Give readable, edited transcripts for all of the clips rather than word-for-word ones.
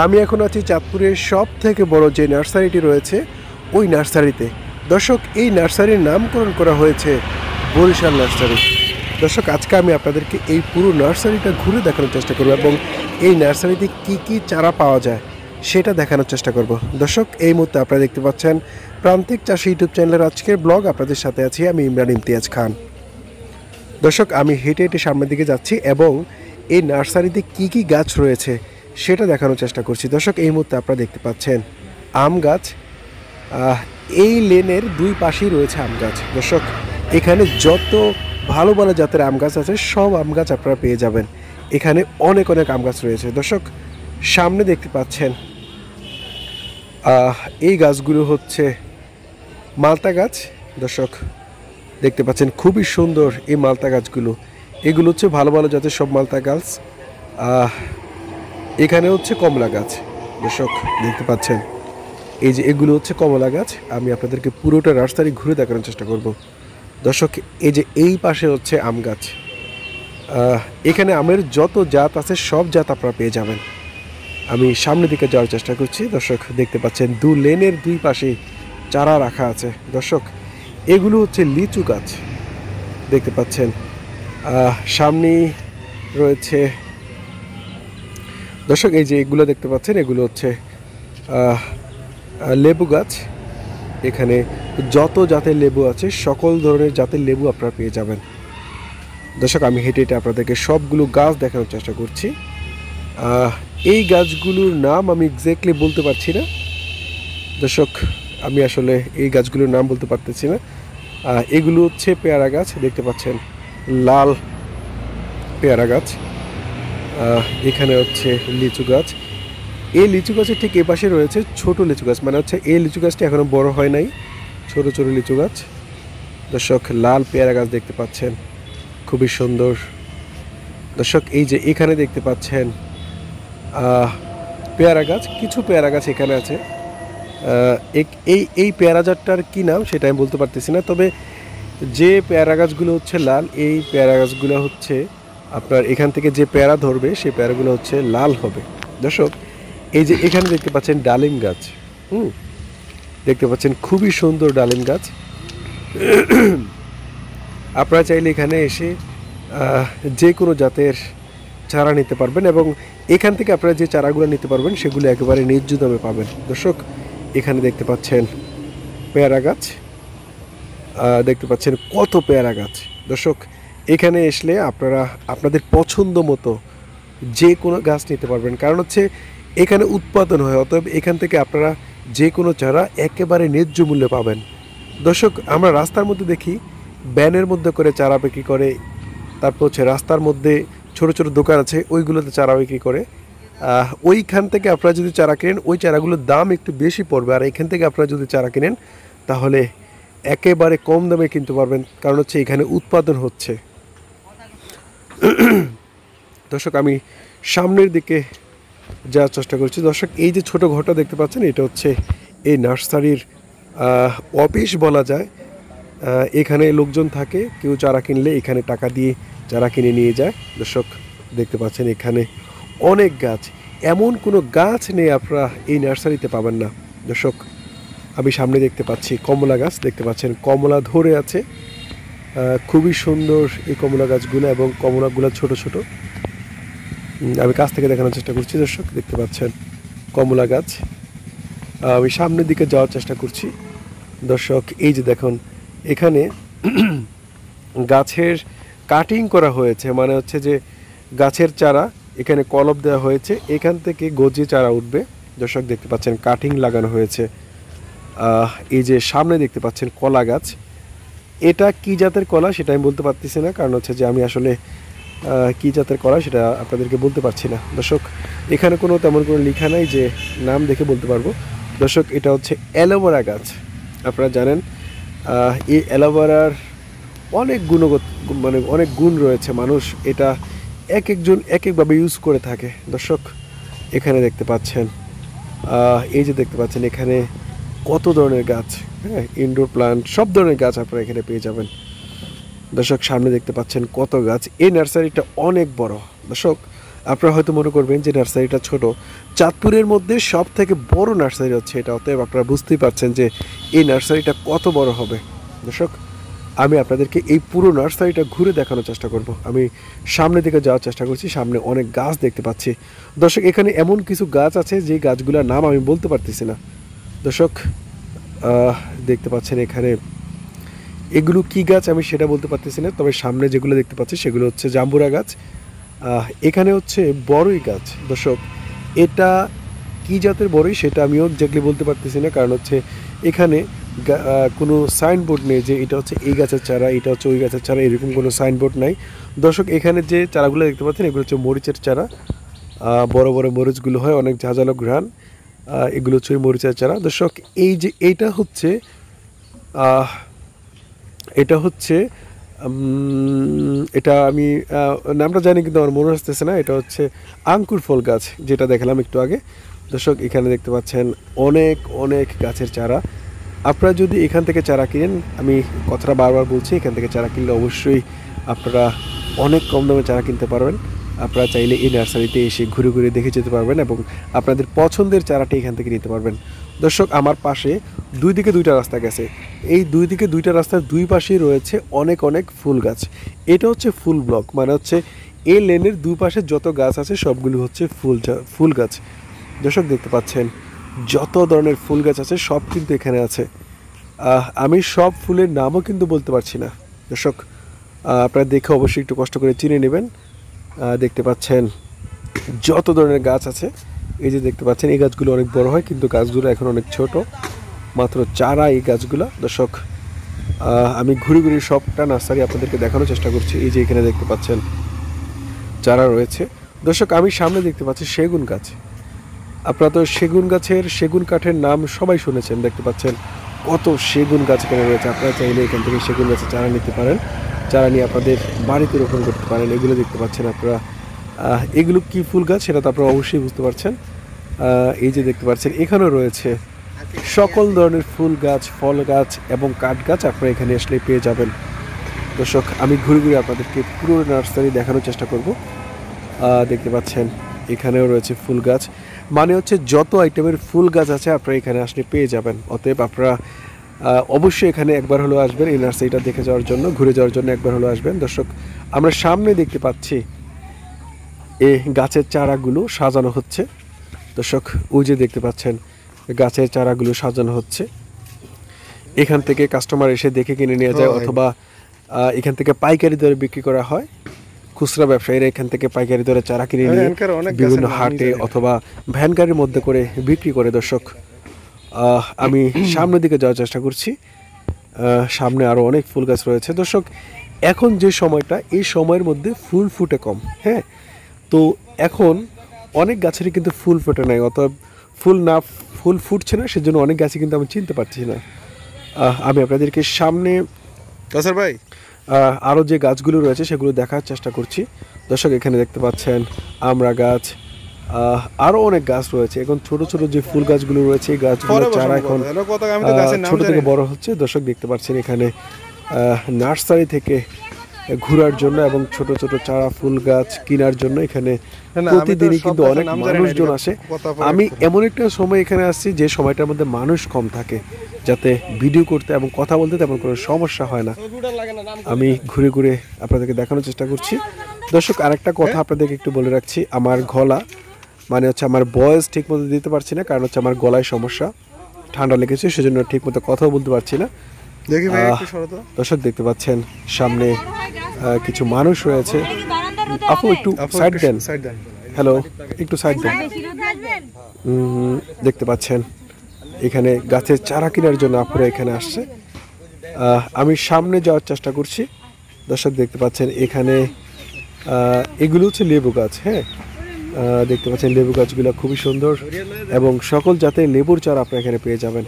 আমি এখন আছি চাঁদপুরের সবথেকে বড় যে নার্সারিটি রয়েছে ওই নার্সারিতে। দর্শক, এই নার্সারির নামকরণ করা হয়েছে বরিশাল নার্সারি। দর্শক, আজকে আমি আপনাদেরকে এই পুরো নার্সারিটা ঘুরে দেখানোর চেষ্টা করব এবং এই নার্সারিতে কি কি চারা পাওয়া যায় সেটা দেখানোর চেষ্টা করব। দর্শক, এই মুহূর্তে আপনারা দেখতে পাচ্ছেন প্রান্তিক চাষি ইউটিউব চ্যানেলের আজকের ব্লগ। আপনাদের সাথে আছি আমি ইমরান ইমতিয়াজ খান। দর্শক, আমি হেঁটে হেঁটে সামনের দিকে যাচ্ছি এবং এই নার্সারিতে কি কি গাছ রয়েছে সেটা দেখানোর চেষ্টা করছি। দর্শক, এই মুহূর্তে আপনারা দেখতে পাচ্ছেন আম গাছ। এই লেনের দুই পাশেই রয়েছে আম গাছ। দর্শক, এখানে যত ভালো ভালো জাতের আম গাছ আছে সব আম গাছ আপনারা পেয়ে যাবেন। এখানে অনেক অনেক আম গাছ রয়েছে। দর্শক, সামনে দেখতে পাচ্ছেন এই গাছগুলো হচ্ছে মালতা গাছ। দর্শক, দেখতে পাচ্ছেন খুবই সুন্দর এই মালতা গাছগুলো। এগুলো হচ্ছে ভালো ভালো জাতের সব মালতা গাছ। এখানে হচ্ছে কমলা গাছ। দর্শক, দেখতে পাচ্ছেন এই যে এগুলো হচ্ছে কমলা গাছ। আমি আপনাদেরকে পুরোটা নার্সারি ঘুরে দেখানোর চেষ্টা করব। দর্শক, এই যে এই পাশে হচ্ছে আম গাছ। এখানে আমের যত জাত আছে সব জাত আপনারা পেয়ে যাবেন। আমি সামনের দিকে যাওয়ার চেষ্টা করছি। দর্শক, দেখতে পাচ্ছেন দু লেনের দুই পাশে চারা রাখা আছে। দর্শক, এগুলো হচ্ছে লিচু গাছ। দেখতে পাচ্ছেন সামনেই রয়েছে। দর্শক, এই যে এগুলো দেখতে পাচ্ছেন এগুলো হচ্ছে লেবু গাছ। এখানে যত জাতের লেবু আছে সকল ধরনের জাতের লেবু আপনারা পেয়ে যাবেন। দর্শক, আমি হেঁটে হেঁটে আপনাদেরকে সবগুলো গাছ দেখানোর চেষ্টা করছি। এই গাছগুলোর নাম আমি এক্স্যাক্টলি বলতে পারছি না। দর্শক, আমি আসলে এই গাছগুলোর নাম বলতে পারতেছি না। এগুলো হচ্ছে পেয়ারা গাছ। দেখতে পাচ্ছেন লাল পেয়ারা গাছ। এখানে হচ্ছে লিচু গাছ। এই লিচু গাছের ঠিক এ পাশে রয়েছে ছোট লিচু গাছ, মানে হচ্ছে এই লিচু গাছটি এখনো বড় হয় নাই, ছোট ছোট লিচু গাছ। দর্শক, লাল পেয়ারা গাছ দেখতে পাচ্ছেন, খুবই সুন্দর। দর্শক, এই যে এখানে দেখতে পাচ্ছেন পেয়ারা গাছ। কিছু পেয়ারা গাছ এখানে আছে। এই পেয়ারা জাতটার কী নাম সেটা আমি বলতে পারতেছি না, তবে যে পেয়ারা গাছগুলো হচ্ছে লাল, এই পেয়ারা গাছগুলো হচ্ছে আপনার এখান থেকে যে পেয়ারা ধরবে সেই পেয়ারাগুলো হচ্ছে লাল হবে। দর্শক, এই যে এখানে দেখতে পাচ্ছেন ডালিম গাছ। দেখতে পাচ্ছেন খুবই সুন্দর ডালিম গাছ। আপনারা চাইলে এখানে এসে যে কোনো জাতের চারা নিতে পারবেন এবং এখান থেকে আপনারা যে চারাগুলো নিতে পারবেন সেগুলো একেবারে ন্যায্য দামে পাবেন। দর্শক, এখানে দেখতে পাচ্ছেন পেয়ারা গাছ। দেখতে পাচ্ছেন কত পেয়ারা গাছ। দর্শক, এখানে আসলে আপনারা আপনাদের পছন্দ মতো যে কোনো গাছ নিতে পারবেন, কারণ হচ্ছে এখানে উৎপাদন হয়। অতএব এখান থেকে আপনারা যে কোনো চারা একেবারে ন্যায্য মূল্যে পাবেন। দর্শক, আমরা রাস্তার মধ্যে দেখি ব্যানের মধ্যে করে চারা বিক্রি করে, তারপর হচ্ছে রাস্তার মধ্যে ছোট ছোট দোকান আছে ওইগুলোতে চারা বিক্রি করে। ওইখান থেকে আপনারা যদি চারা কেনেন ওই চারাগুলোর দাম একটু বেশি পড়বে, আর এখান থেকে আপনারা যদি চারা কেনেন তাহলে একেবারে কম দামে কিনতে পারবেন, কারণ হচ্ছে এখানে উৎপাদন হচ্ছে। দর্শক, আমি সামনের দিকে যাওয়ার চেষ্টা করছি। দর্শক, এই যে ছোট ঘরটা দেখতে পাচ্ছেন এটা হচ্ছে এই নার্সারির অফিস বলা যায়। এখানে লোকজন থাকে, কেউ চারা কিনলে এখানে টাকা দিয়ে চারা কিনে নিয়ে যায়। দর্শক, দেখতে পাচ্ছেন এখানে অনেক গাছ, এমন কোনো গাছ নেই আপনারা এই নার্সারিতে পাবেন না। দর্শক, আমি সামনে দেখতে পাচ্ছি কমলা গাছ। দেখতে পাচ্ছেন কমলা ধরে আছে। খুবই সুন্দর এই কমলা গাছগুলো এবং কমলাগুলো ছোট ছোট। আমি কাছ থেকে দেখানোর চেষ্টা করছি। দর্শক, দেখতে পাচ্ছেন কমলা গাছ। আমি সামনের দিকে যাওয়ার চেষ্টা করছি। দর্শক, এই যে দেখুন এখানে গাছের কাটিং করা হয়েছে, মানে হচ্ছে যে গাছের চারা এখানে কলপ দেওয়া হয়েছে, এখান থেকে গজিয়ে চারা উঠবে। দর্শক, দেখতে পাচ্ছেন কাটিং লাগানো হয়েছে। এই যে সামনে দেখতে পাচ্ছেন কলা গাছ। এটা কি জাতের কলা সেটা আমি বলতে পারতেছি না, কারণ হচ্ছে যে আমি আসলে কি জাতের কলা সেটা আপনাদেরকে বলতে পারছি না। দর্শক, এখানে কোনো তেমন কোনো লেখা নাই যে নাম দেখে বলতে পারবো। দর্শক, এটা হচ্ছে অ্যালোভেরা গাছ। আপনারা জানেন এই অ্যালোভেরার অনেক গুণগত মানে অনেক গুণ রয়েছে। মানুষ এটা এক একজন এক একভাবে ইউজ করে থাকে। দর্শক, এখানে দেখতে পাচ্ছেন এই যে দেখতে পাচ্ছেন এখানে কত ধরনের গাছ, হ্যাঁ, ইনডোর প্লান্ট সব ধরনের গাছ আপনারা এখানে পেয়ে যাবেন। দর্শক, সামনে দেখতে পাচ্ছেন কত গাছ। এই নার্সারিটা অনেক বড়। দর্শক, আপনারা হয়তো মনে করবেন যে নার্সারিটা ছোট, চাঁদপুরের মধ্যে সব থেকে বড় নার্সারি হচ্ছে এটা, অতএব আপনারা বুঝতেই পারছেন যে এই নার্সারিটা কত বড় হবে। দর্শক, আমি আপনাদেরকে এই পুরো নার্সারিটা ঘুরে দেখানোর চেষ্টা করব। আমি সামনের দিকে যাওয়ার চেষ্টা করছি, সামনে অনেক গাছ দেখতে পাচ্ছি। দর্শক, এখানে এমন কিছু গাছ আছে যে গাছগুলোর নাম আমি বলতে পারতেছি না। দর্শক, দেখতে পাচ্ছেন এখানে এগুলো কি গাছ আমি সেটা বলতে পারতেছি না, তবে সামনে যেগুলো দেখতে পাচ্ছি সেগুলো হচ্ছে জাম্বুরা গাছ। এখানে হচ্ছে বড়ই গাছ। দর্শক, এটা কি জাতের বড়ই সেটা আমিও এক্স্যাক্টলি বলতে পারতেছি না, কারণ হচ্ছে এখানে কোনো সাইনবোর্ড নেই যে এটা হচ্ছে এই গাছের চারা, এটা হচ্ছে ওই গাছের চারা, এরকম কোনো সাইনবোর্ড নাই। দর্শক, এখানে যে চারাগুলো দেখতে পাচ্ছেন এগুলো হচ্ছে মরিচের চারা। বড় বড় মরিচগুলো হয়, অনেক ঝাঁঝালো ঘ্রাণ। এগুলো হচ্ছে ওই মরিচের চারা। দর্শক, এই যে এটা হচ্ছে এটা আমি নামটা জানি কিন্তু আমার মনে আসতেছে না। এটা হচ্ছে আঙ্কুর ফল গাছ, যেটা দেখালাম একটু আগে। দর্শক, এখানে দেখতে পাচ্ছেন অনেক অনেক গাছের চারা। আপনারা যদি এখান থেকে চারা কিনেন, আমি কথাটা বারবার বলছি, এখান থেকে চারা কিনলে অবশ্যই আপনারা অনেক কম দামে চারা কিনতে পারবেন। আপনারা চাইলে এই নার্সারিতে এসে ঘুরে ঘুরে দেখে যেতে পারবেন এবং আপনাদের পছন্দের চারাটি এখান থেকে নিতে পারবেন। দর্শক, আমার পাশে দুই দিকে দুইটা রাস্তা গেছে। এই দুই দিকে দুইটা রাস্তার দুই পাশেই রয়েছে অনেক অনেক ফুল গাছ। এটা হচ্ছে ফুল ব্লক, মানে হচ্ছে এই লেনের দুই পাশে যত গাছ আছে সবগুলো হচ্ছে ফুল গাছ। দর্শক, দেখতে পাচ্ছেন যত ধরনের ফুল গাছ আছে সব কিন্তু এখানে আছে। আমি সব ফুলের নামও কিন্তু বলতে পারছি না। দর্শক, আপনারা দেখে অবশ্যই একটু কষ্ট করে চিনে নেবেন। দেখতে পাচ্ছেন যত ধরনের গাছ আছে। এই যে দেখতে পাচ্ছেন এই গাছগুলো অনেক বড় হয়, কিন্তু গাছগুলো এখন অনেক ছোট, মাত্র চারা এই গাছগুলো। দর্শক, আমি ঘুরে ঘুরে সবটা নার্সারি আপনাদেরকে দেখানোর চেষ্টা করছি। এই যে এখানে দেখতে পাচ্ছেন চারা রয়েছে। দর্শক, আমি সামনে দেখতে পাচ্ছি সেগুন গাছ। আপনারা তো সেগুন কাঠের নাম সবাই শুনেছেন। দেখতে পাচ্ছেন কত সেগুন গাছ এখানে রয়েছে। আপনারা চাইলে এখান থেকে সেগুন গাছের চারা নিতে পারেন, চারা নিয়ে আপনাদের বাড়িতে রোপণ করতে পারেন। এগুলো দেখতে পাচ্ছেন আপনারা। এগুলো কি ফুল গাছ সেটা তো আপনারা অবশ্যই বুঝতে পারছেন। এই যে দেখতে পাচ্ছেন এখানেও রয়েছে সকল ধরনের ফুল গাছ, ফল গাছ এবং কাঠ গাছ আপনারা এখানে আসলে পেয়ে যাবেন। দর্শক, আমি ঘুরে ঘুরে আপনাদেরকে পুরো নার্সারি দেখানোর চেষ্টা করব। দেখতে পাচ্ছেন এখানেও রয়েছে ফুল গাছ, মানে হচ্ছে যত আইটেমের ফুল গাছ আছে আপনারা এখানে আসলে পেয়ে যাবেন। অতএব আপনারা অবশ্যই এখানে একবার হলেও আসবেন, এই নার্সারিটা দেখে যাওয়ার জন্য, ঘুরে যাওয়ার জন্য একবার হলেও আসবেন। দর্শক, আমরা সামনে দেখতে পাচ্ছি এই গাছের চারাগুলো সাজানো হচ্ছে। দর্শক, ওই যে দেখতে পাচ্ছেন গাছের চারাগুলো সাজানো হচ্ছে। এখান থেকে কাস্টমার এসে দেখে কিনে নিয়ে যায়, অথবা এখান থেকে পাইকারি দরে বিক্রি করা হয়। খুচরা ব্যবসায়ীরা এখান থেকে পাইকারি দরে চারা কিনে নিয়ে বিভিন্ন হাটে অথবা ভ্যান গাড়ির মধ্যে করে বিক্রি করে। দর্শক, আমি সামনের দিকে যাওয়ার চেষ্টা করছি। সামনে আরও অনেক ফুল গাছ রয়েছে। দর্শক, এখন যে সময়টা, এই সময়ের মধ্যে ফুল ফুটে কম। হ্যাঁ, তো এখন অনেক গাছেরই কিন্তু ফুল ফোটে নাই, অতএব ফুল ফুটছে না, সেজন্য অনেক গাছই কিন্তু আমি চিনতে পারছি না। আমি আপনাদেরকে সামনে ভাই আরও যে গাছগুলো রয়েছে সেগুলো দেখার চেষ্টা করছি। দর্শক, এখানে দেখতে পাচ্ছেন আমড়া গাছ, আরও অনেক গাছ রয়েছে। এখন ছোট ছোট যে ফুল গাছগুলো রয়েছে এই গাছগুলো চারা এখন ছোট থেকে বড় হচ্ছে। দর্শক, দেখতে পাচ্ছেন এখানে নার্সারি থেকে ঘোরার জন্য এবং ছোট ছোট চারা ফুল গাছ কেনার জন্য এখানে প্রতিদিনই কিন্তু অনেক মানুষজন আসে। আমি এমন একটা সময় এখানে আসছি যে সময়টার মধ্যে মানুষ কম থাকে, যাতে ভিডিও করতে এবং কথা বলতে তেমন কোনো সমস্যা হয় না। আমি ঘুরে ঘুরে আপনাদেরকে দেখানোর চেষ্টা করছি। দর্শক, আরেকটা কথা আপনাদেরকে একটু বলে রাখছি, আমার গলা মানে হচ্ছে আমার ভয়েস ঠিক মতো দিতে পারছি না, কারণ হচ্ছে আমার গলায় সমস্যা, ঠান্ডা লেগেছে, সেজন্য ঠিক মতো কথাও বলতে পারছি না। দর্শক, দেখতে পাচ্ছেন সামনে কিছু মানুষ রয়েছে। আপু একটু সাইড দেন। হ্যালো, একটু সাইড দেন। দেখতে পাচ্ছেন এখানে গাছের চারা কেনার জন্য আপুরা এখানে আসছে। আমি সামনে যাওয়ার চেষ্টা করছি। দর্শক, দেখতে পাচ্ছেন এখানে এগুলো হচ্ছে লেবু গাছ। হ্যাঁ, দেখতে পাচ্ছেন লেবু গাছগুলো খুবই সুন্দর এবং সকল জাতের লেবুর চারা আপনি এখানে পেয়ে যাবেন।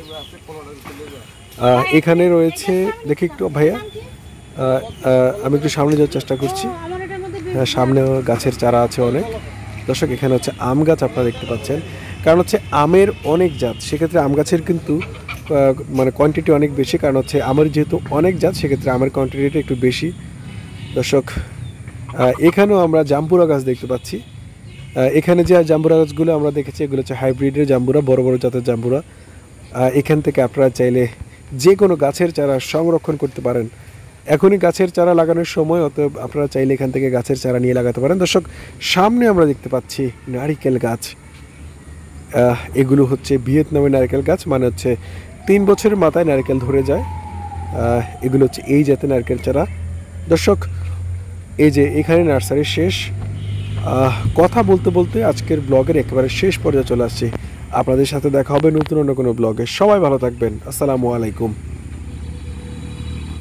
এখানে রয়েছে, দেখি একটু ভাইয়া, আমি একটু সামনে যাওয়ার চেষ্টা করছি। হ্যাঁ, সামনেও গাছের চারা আছে অনেক। দর্শক, এখানে হচ্ছে আম গাছ আপনারা দেখতে পাচ্ছেন, কারণ হচ্ছে আমের অনেক জাত, সেক্ষেত্রে আম গাছের কিন্তু মানে কোয়ান্টিটি অনেক বেশি, কারণ হচ্ছে আমের যেহেতু অনেক জাত সেক্ষেত্রে আমের কোয়ান্টিটিটা একটু বেশি। দর্শক, এখানেও আমরা জাম্বুরা গাছ দেখতে পাচ্ছি। এখানে যে জাম্বুরা গাছগুলো আমরা দেখেছি এগুলো হচ্ছে হাইব্রিডের জাম্বুরা, বড় বড় জাতের জাম্বুরা। এখান থেকে আপনারা চাইলে যে কোনো গাছের চারা সংরক্ষণ করতে পারেন। এখনই গাছের চারা লাগানোর সময়, অতএব আপনারা চাইলে এখান থেকে গাছের চারা নিয়ে লাগাতে পারেন। দর্শক, সামনে আমরা দেখতে পাচ্ছি নারিকেল গাছ। এগুলো হচ্ছে ভিয়েতনামের নারকেল গাছ, মানে হচ্ছে 3 বছরের মাথায় নারকেল ধরে যায়। এগুলো হচ্ছে এই জাতের নারকেল চারা। দর্শক, এই যে এখানে নার্সারি শেষ। কথা বলতে বলতে আজকের ব্লগের একেবারে শেষ পর্যায়ে চলে আসছি। আপনাদের সাথে দেখা হবে নতুন অন্য কোনো ব্লগে। সবাই ভালো থাকবেন। আসসালামু আলাইকুম।